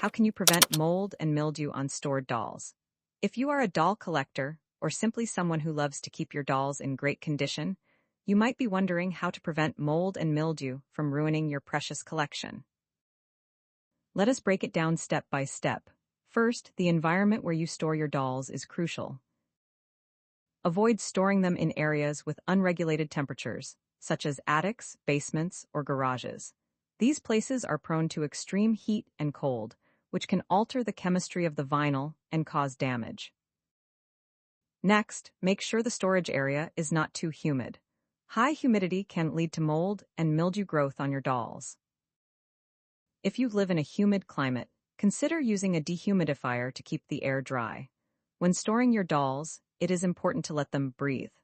How can you prevent mold and mildew on stored dolls? If you are a doll collector, or simply someone who loves to keep your dolls in great condition, you might be wondering how to prevent mold and mildew from ruining your precious collection. Let us break it down step by step. First, the environment where you store your dolls is crucial. Avoid storing them in areas with unregulated temperatures, such as attics, basements, or garages. These places are prone to extreme heat and cold, which can alter the chemistry of the vinyl and cause damage. Next, make sure the storage area is not too humid. High humidity can lead to mold and mildew growth on your dolls. If you live in a humid climate, consider using a dehumidifier to keep the air dry. When storing your dolls, it is important to let them breathe.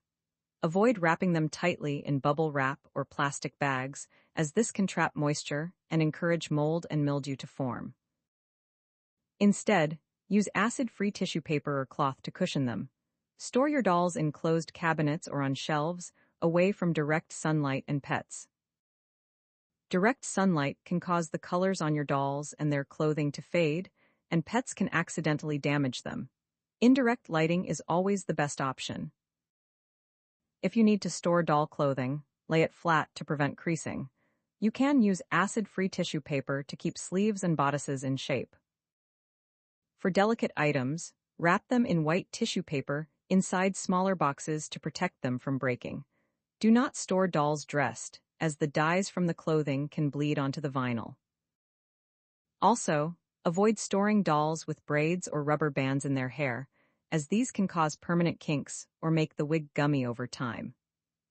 Avoid wrapping them tightly in bubble wrap or plastic bags, as this can trap moisture and encourage mold and mildew to form. Instead, use acid-free tissue paper or cloth to cushion them. Store your dolls in closed cabinets or on shelves, away from direct sunlight and pets. Direct sunlight can cause the colors on your dolls and their clothing to fade, and pets can accidentally damage them. Indirect lighting is always the best option. If you need to store doll clothing, lay it flat to prevent creasing. You can use acid-free tissue paper to keep sleeves and bodices in shape. For delicate items, wrap them in white tissue paper inside smaller boxes to protect them from breaking. Do not store dolls dressed, as the dyes from the clothing can bleed onto the vinyl. Also, avoid storing dolls with braids or rubber bands in their hair, as these can cause permanent kinks or make the wig gummy over time.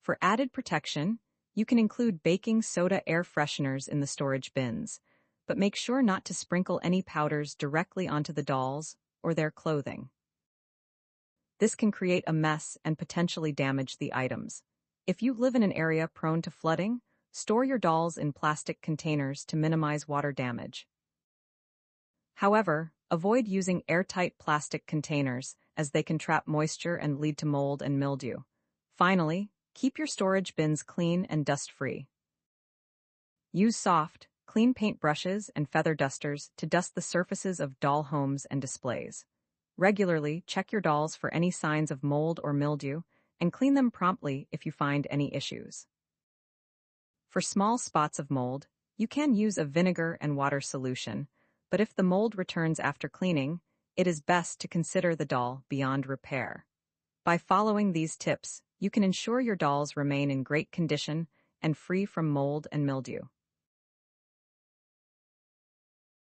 For added protection, you can include baking soda air fresheners in the storage bins, but make sure not to sprinkle any powders directly onto the dolls or their clothing. This can create a mess and potentially damage the items. If you live in an area prone to flooding, store your dolls in plastic containers to minimize water damage. However, avoid using airtight plastic containers, as they can trap moisture and lead to mold and mildew. Finally, keep your storage bins clean and dust-free. Use soft, clean paint brushes and feather dusters to dust the surfaces of doll homes and displays. Regularly, check your dolls for any signs of mold or mildew, and clean them promptly if you find any issues. For small spots of mold, you can use a vinegar and water solution, but if the mold returns after cleaning, it is best to consider the doll beyond repair. By following these tips, you can ensure your dolls remain in great condition and free from mold and mildew.